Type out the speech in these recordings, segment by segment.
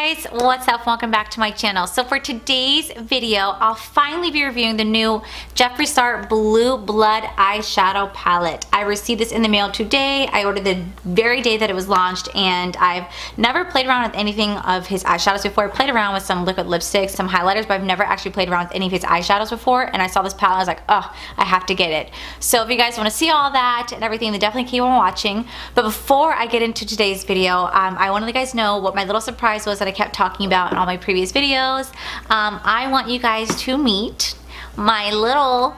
guys, what's up? Welcome back to my channel. So for today's video, I'll finally be reviewing the new Jeffree Star Blue Blood eyeshadow palette. I received this in the mail today. I ordered the very day that it was launched, and I've never played around with anything of his eyeshadows before. I played around with some liquid lipsticks, some highlighters, but I've never actually played around with any of his eyeshadows before, and I saw this palette, I was like, oh, I have to get it. So if you guys want to see all that and everything, then definitely keep on watching. But before I get into today's video, I want to let you guys know what my little surprise was that I kept talking about in all my previous videos. I want you guys to meet my little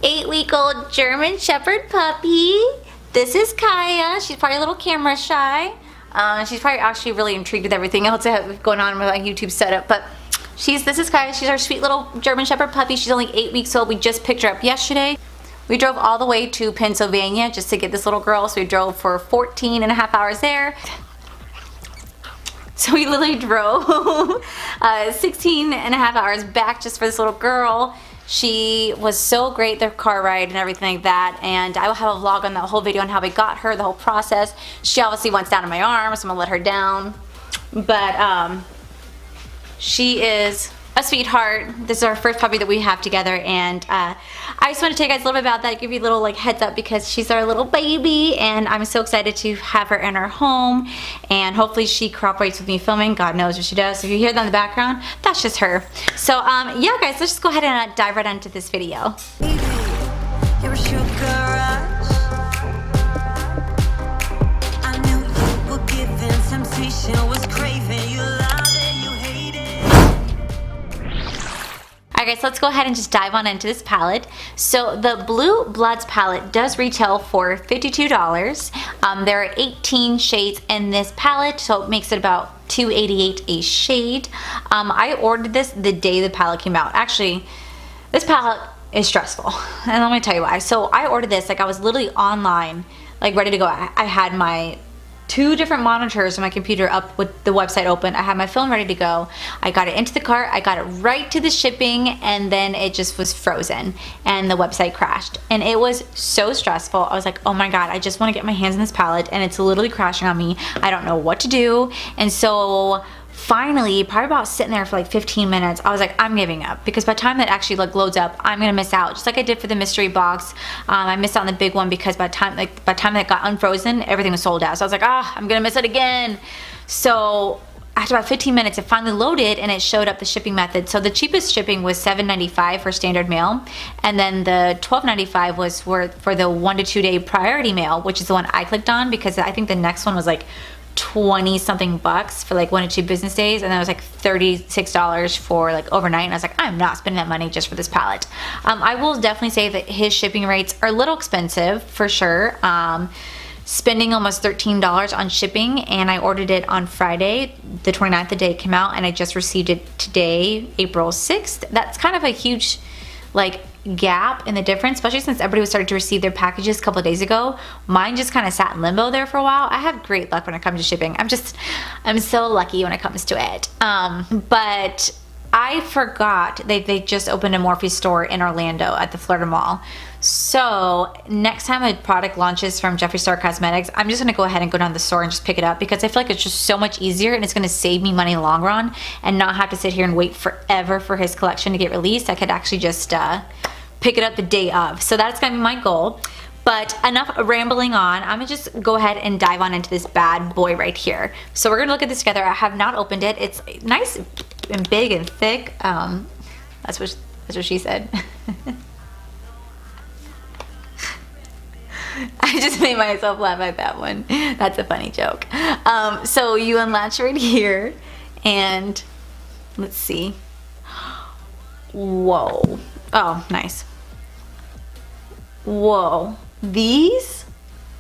8-week-old German Shepherd puppy. This is Kaya. She's probably a little camera shy. She's probably actually really intrigued with everything else I have going on with my YouTube setup, but this is Kaya. She's our sweet little German Shepherd puppy. She's only 8 weeks old. We just picked her up yesterday. We drove all the way to Pennsylvania just to get this little girl, so we drove for 14 and a half hours there. So we literally drove 16 and a half hours back just for this little girl. She was so great, the car ride and everything like that, and I will have a vlog on that whole video on how we got her, the whole process. She obviously wants down in my arms, so I'm gonna let her down. But she is a sweetheart. This is our first puppy that we have together, and I just want to tell you guys a little bit about that, give you a little like heads up, because she's our little baby and I'm so excited to have her in our home, and hopefully she cooperates with me filming. God knows what she does. So if you hear that in the background, that's just her. So yeah guys, let's just go ahead and dive right into this video. Alright guys, let's go ahead and just dive on into this palette. So the Blue Bloods palette does retail for $52. There are 18 shades in this palette, so it makes it about $2.88 a shade. I ordered this the day the palette came out. Actually, this palette is stressful, and let me tell you why. So I ordered this, like I was literally online, like ready to go. I had my 2 different monitors on my computer up with the website open. I had my phone ready to go. I got it into the cart. I got it right to the shipping, and then it just was frozen and the website crashed. And it was so stressful. I was like, oh my God, I just want to get my hands on this palette, and it's literally crashing on me. I don't know what to do. And so finally, probably about sitting there for like 15 minutes, I was like, I'm giving up, because by the time that actually like loads up, I'm gonna miss out, just like I did for the mystery box. I missed out on the big one because by the time that it got unfrozen, everything was sold out. So I was like, I'm gonna miss it again. So after about 15 minutes, it finally loaded and it showed up the shipping method. So the cheapest shipping was $7.95 for standard mail, and then the $12.95 was for the 1 to 2 day priority mail, which is the one I clicked on, because I think the next one was like 20 something bucks for like 1 to 2 business days, and then it was like $36 for like overnight, and I was like, I'm not spending that money just for this palette. I will definitely say that his shipping rates are a little expensive for sure. Spending almost $13 on shipping, and I ordered it on Friday the 29th, the day it came out, and I just received it today, April 6th. That's kind of a huge like gap in the difference, especially since everybody was starting to receive their packages a couple of days ago. Mine just kind of sat in limbo there for a while. I have great luck when it comes to shipping. I'm so lucky when it comes to it. But I forgot they just opened a Morphe store in Orlando at the Florida Mall. So next time a product launches from Jeffree Star Cosmetics, I'm just gonna go ahead and go down to the store and just pick it up, because I feel like it's just so much easier, and it's gonna save me money in the long run and not have to sit here and wait forever for his collection to get released. I could actually just pick it up the day of. So that's gonna be my goal. But enough rambling on, I'm gonna just go ahead and dive on into this bad boy right here. So we're gonna look at this together. I have not opened it. It's nice and big and thick. That's what she said. I just made myself laugh at that one. That's a funny joke. So you unlatch right here, and let's see. Whoa. Oh, nice. Whoa. These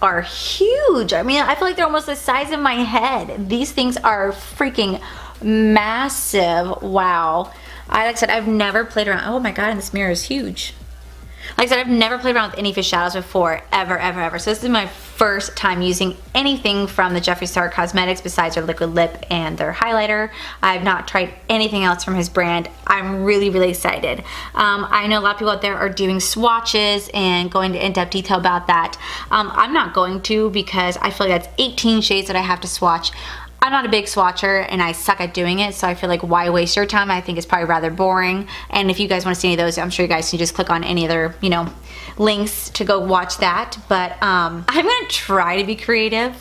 are huge. I mean, I feel like they're almost the size of my head. These things are freaking massive. Wow. Like I said, I've never played around. Oh my God, and this mirror is huge. Like I said, I've never played around with any of his shadows before, ever. So this is my first time using anything from the Jeffree Star Cosmetics besides their liquid lip and their highlighter. I've not tried anything else from his brand. I'm really excited. I know a lot of people out there are doing swatches and going to in-depth detail about that. I'm not going to, because I feel like that's 18 shades that I have to swatch. I'm not a big swatcher and I suck at doing it, so I feel like why waste your time? I think it's probably rather boring. And if you guys want to see any of those, I'm sure you guys can just click on any other, you know, links to go watch that. But I'm gonna try to be creative.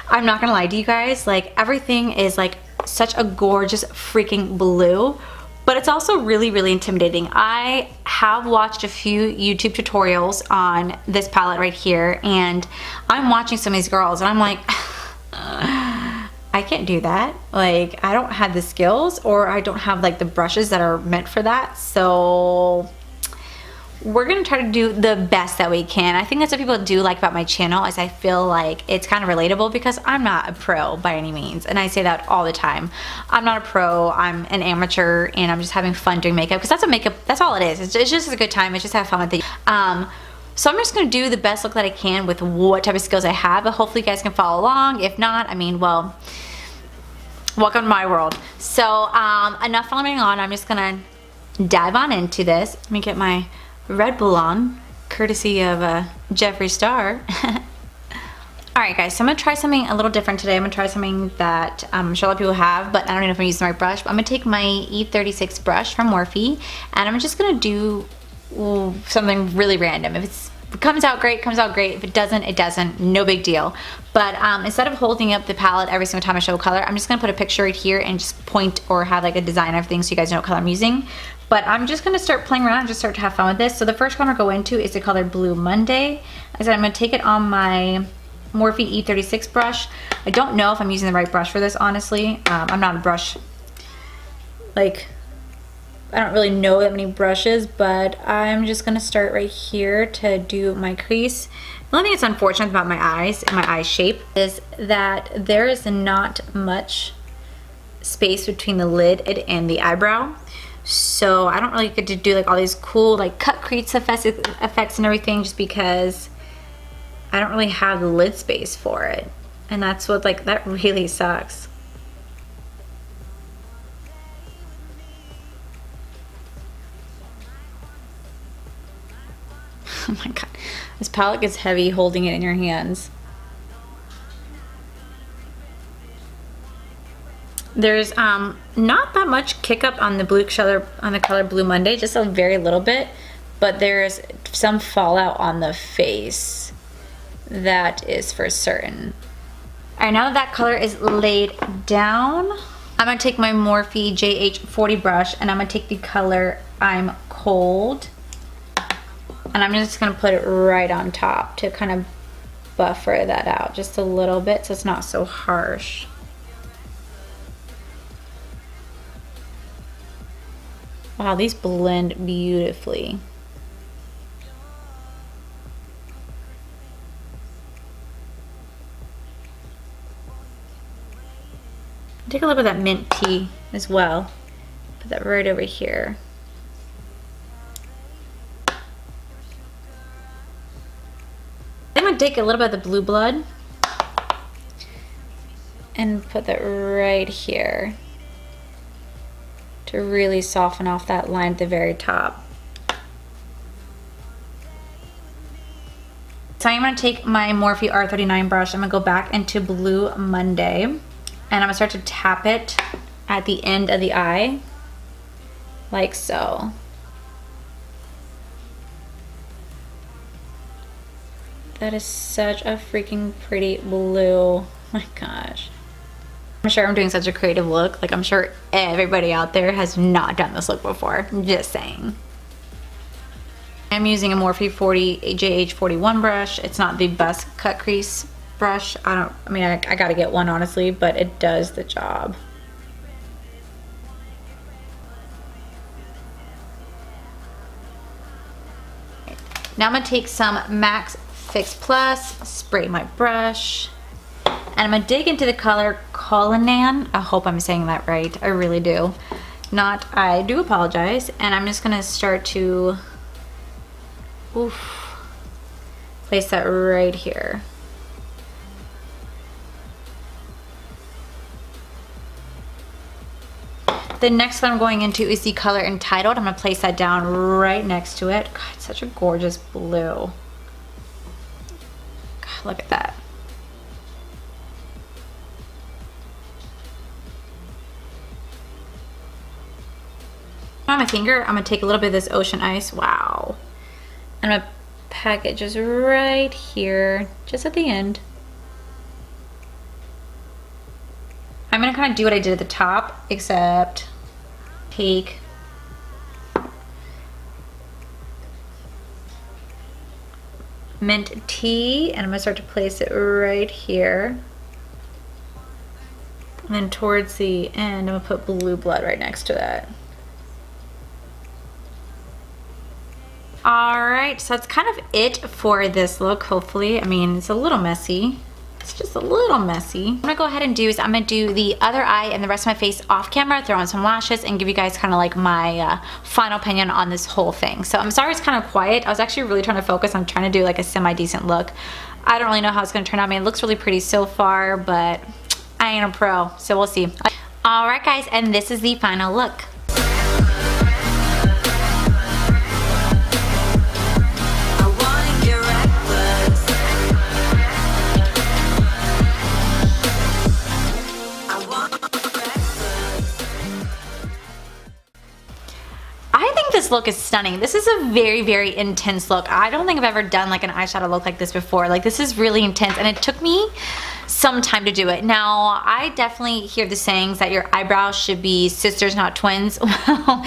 I'm not gonna lie to you guys, like everything is like such a gorgeous freaking blue, but it's also really, really intimidating. I have watched a few YouTube tutorials on this palette right here, and I'm watching some of these girls and I'm like, I can't do that. Like, I don't have the skills, or I don't have like the brushes that are meant for that. So we're gonna try to do the best that we can. I think that's what people do like about my channel, is I feel like it's kind of relatable, because I'm not a pro by any means, and I say that all the time. I'm not a pro, I'm an amateur, and I'm just having fun doing makeup, because that's what makeup, that's all it is. It's just a good time. It's just have fun with it. So I'm just gonna do the best look that I can with what type of skills I have, but hopefully you guys can follow along. If not, I mean, well, welcome to my world. So enough filming on, I'm just gonna dive on into this. Let me get my Red Bull on, courtesy of Jeffree Star. Alright guys, so I'm gonna try something a little different today. I'm gonna try something that I'm sure a lot of people have, but I don't know if I'm using the right brush. But I'm gonna take my E36 brush from Morphe, and I'm just gonna do something really random. If it comes out great, comes out great. If it doesn't, it doesn't. No big deal. But instead of holding up the palette every single time I show a color, I'm just gonna put a picture right here and just point or have like a design of things so you guys know what color I'm using. But I'm just gonna start playing around and just start to have fun with this. So the first color I'm gonna go into is the color Blue Monday. I said I'm gonna take it on my Morphe E36 brush. I don't know if I'm using the right brush for this, honestly. I'm not a brush, like, I don't really know that many brushes, but I'm just gonna start right here to do my crease. The only thing that's unfortunate about my eyes and my eye shape is that there is not much space between the lid and the eyebrow. So I don't really get to do like all these cool like cut crease effects and everything, just because I don't really have the lid space for it. And that's what, like, that really sucks. Oh my god, this palette gets heavy holding it in your hands. There's not that much kick up on the blue color, on the color Blue Monday, just a very little bit, but there's some fallout on the face. That is for certain. Alright, now that that color is laid down, I'm gonna take my Morphe JH40 brush and I'm gonna take the color I'm Cold, and I'm just gonna put it right on top to kind of buffer that out just a little bit so it's not so harsh. Wow, these blend beautifully. Take a little bit of that mint tea as well. Put that right over here. I'm gonna take a little bit of the blue blood and put that right here to really soften off that line at the very top. So I'm gonna take my Morphe R39 brush. I'm gonna go back into Blue Monday, and I'm gonna start to tap it at the end of the eye, like so. That is such a freaking pretty blue. Oh my gosh. I'm sure I'm doing such a creative look. Like, I'm sure everybody out there has not done this look before. I'm just saying. I'm using a Morphe JH41 brush. It's not the best cut crease brush. I mean, I gotta get one, honestly, but it does the job. Now I'm gonna take some MAC Fix Plus, spray my brush, and I'm gonna dig into the color Cullinan. I hope I'm saying that right. I really do. Not, I do apologize. And I'm just gonna start to place that right here. The next one I'm going into is the color Entitled. I'm gonna place that down right next to it. God, it's such a gorgeous blue. God, look at that. On my finger, I'm gonna take a little bit of this Ocean Ice. Wow. I'm gonna pack it just right here, just at the end. I'm gonna kind of do what I did at the top, except take mint tea, and I'm gonna start to place it right here. And then towards the end, I'm gonna put blue blood right next to that. All right, so that's kind of it for this look, hopefully. I mean, it's a little messy. It's just a little messy. What I'm gonna go ahead and do is I'm gonna do the other eye and the rest of my face off camera, throw on some lashes, and give you guys kind of like my final opinion on this whole thing. So I'm sorry it's kind of quiet. I was actually really trying to focus on trying to do like a semi-decent look. I don't really know how it's gonna turn out. I mean, it looks really pretty so far, but I ain't a pro, so we'll see. All right, guys, and this is the final look. This look is stunning. This is a very, very intense look. I don't think I've ever done like an eyeshadow look like this before. Like, this is really intense, and it took me some time to do it. Now, I definitely hear the sayings that your eyebrows should be sisters, not twins. Well,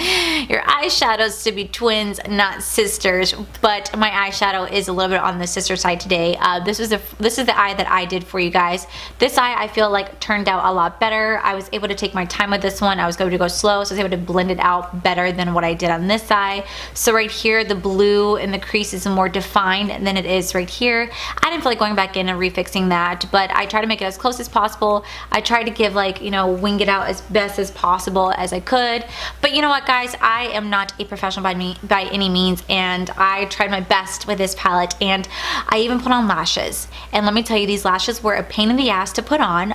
your eyeshadows should be twins, not sisters, but my eyeshadow is a little bit on the sister side today. This is the eye that I did for you guys. This eye I feel like turned out a lot better. I was able to take my time with this one. I was going to go slow, so I was able to blend it out better than what I did on this eye. So right here, the blue in the crease is more defined than it is right here. I didn't feel like going back in and refixing that, but I tried to make it as close as possible. I tried to give, like, you know, wing it out as best as possible as I could. But you know what, guys, I am not a professional by any means, and I tried my best with this palette, and I even put on lashes. And let me tell you, these lashes were a pain in the ass to put on.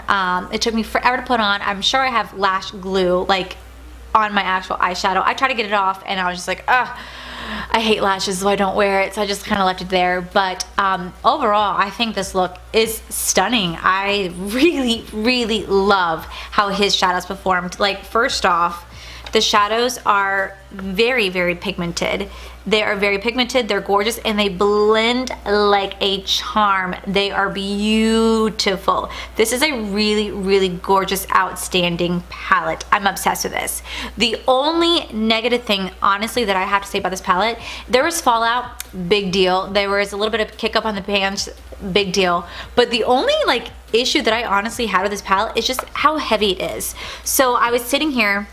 It took me forever to put on. I'm sure I have lash glue like on my actual eyeshadow. I tried to get it off, and I was just like, ugh, I hate lashes, so I don't wear it. So I just kind of left it there. But overall, I think this look is stunning. I really, really love how his shadows performed. Like, first off, the shadows are very, very pigmented. They are very pigmented, they're gorgeous, and they blend like a charm. They are beautiful. This is a really, really gorgeous, outstanding palette. I'm obsessed with this. The only negative thing, honestly, that I have to say about this palette, there was fallout, big deal. There was a little bit of kick up on the pans, big deal. But the only like issue that I honestly had with this palette is just how heavy it is. So I was sitting here,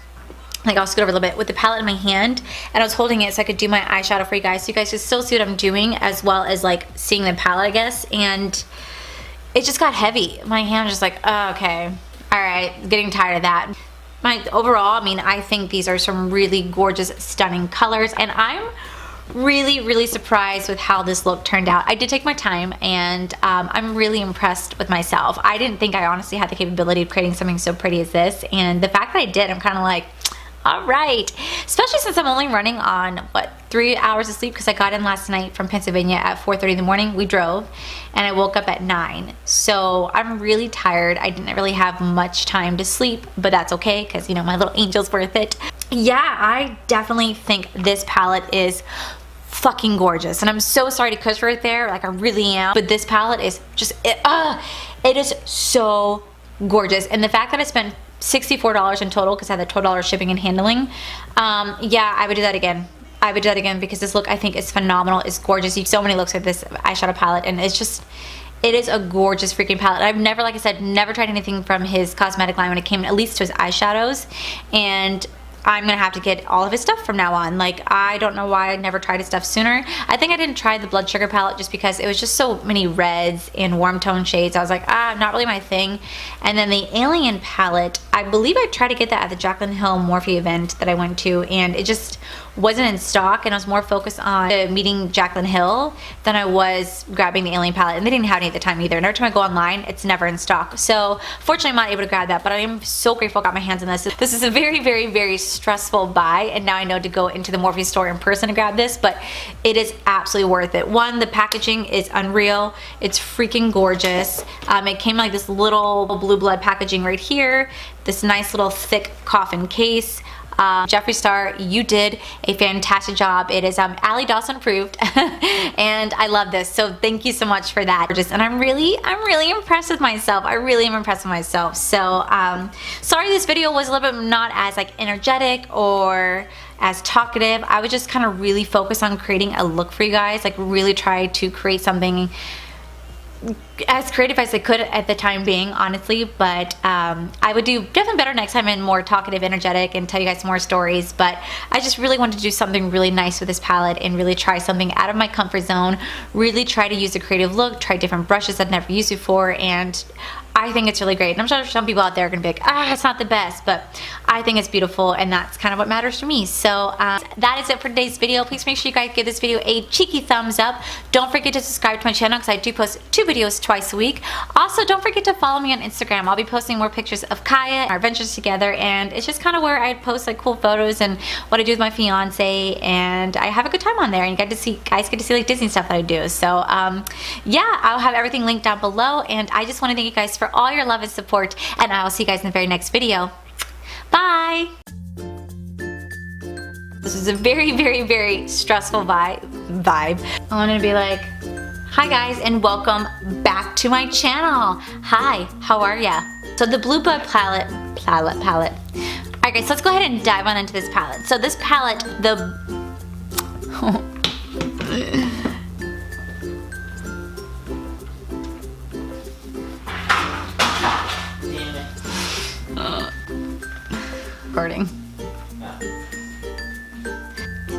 like, I'll scoot over a little bit with the palette in my hand, and I was holding it so I could do my eyeshadow for you guys, so you guys can still see what I'm doing as well as like seeing the palette, I guess. And it just got heavy. My hand was just like, oh, okay, all right, getting tired of that. Overall, I mean, I think these are some really gorgeous, stunning colors, and I'm really, really surprised with how this look turned out. I did take my time, and I'm really impressed with myself. I didn't think I honestly had the capability of creating something so pretty as this, and the fact that I did, I'm kind of like, all right, especially since I'm only running on, what, 3 hours of sleep, because I got in last night from Pennsylvania at 4:30 in the morning. We drove, and I woke up at 9. So I'm really tired. I didn't really have much time to sleep, but that's okay, because, you know, my little angel's worth it. Yeah, I definitely think this palette is fucking gorgeous, and I'm so sorry to cuss right there, like I really am, but this palette is just, it is so gorgeous. And the fact that I spent $64 in total, because I had the $12 shipping and handling, yeah, I would do that again. I would do that again, because this look I think is phenomenal. It's gorgeous. You have so many looks with this eyeshadow palette, and it's just, it is a gorgeous freaking palette. I've never, like I said, never tried anything from his cosmetic line when it came at least to his eyeshadows, and I'm gonna have to get all of his stuff from now on. Like, I don't know why I never tried his stuff sooner. I think I didn't try the Blood Sugar palette just because it was just so many reds and warm tone shades. I was like, not really my thing. And then the Alien palette, I believe I tried to get that at the Jaclyn Hill Morphe event that I went to, and it just wasn't in stock, and I was more focused on meeting Jaclyn Hill than I was grabbing the Alien palette, and they didn't have any at the time either. And every time I go online, it's never in stock. So fortunately, I'm not able to grab that, but I am so grateful I got my hands on this. This is a very, very, very stressful buy, and now I know to go into the Morphe store in person to grab this, but it is absolutely worth it. One, the packaging is unreal. It's freaking gorgeous. It came like this little blue blood packaging right here, this nice little thick coffin case. Jeffree Star, you did a fantastic job. It is Allie Dawson approved, and I love this. So thank you so much for that. And I'm really impressed with myself. I really am impressed with myself. So sorry this video was a little bit not as like energetic or as talkative. I was just kind of really focused on creating a look for you guys, like really try to create something as creative as I could at the time being, honestly, but I would do definitely better next time and more talkative, energetic, and tell you guys more stories. But I just really wanted to do something really nice with this palette and really try something out of my comfort zone, really try to use a creative look, try different brushes I'd never used before, and I think it's really great. And I'm sure some people out there are gonna be like, it's not the best, but I think it's beautiful, and that's kind of what matters to me. So that is it for today's video. Please make sure you guys give this video a cheeky thumbs up. Don't forget to subscribe to my channel because I do post 2 videos twice a week. Also, don't forget to follow me on Instagram. I'll be posting more pictures of Kaya and our adventures together, and it's just kind of where I post like cool photos and what I do with my fiance, and I have a good time on there, and you guys get to see like Disney stuff that I do. So yeah, I'll have everything linked down below, and I just want to thank you guys for all your love and support, and I will see you guys in the very next video. Bye! This is a very stressful vibe. I wanted to be like, hi guys, and welcome back to my channel. Hi, how are ya? So the Blue Blood palette. Alright guys, so let's go ahead and dive on into this palette. So this palette, the recording.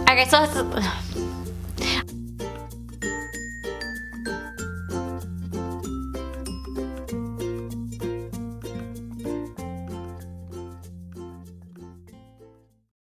Okay, so let's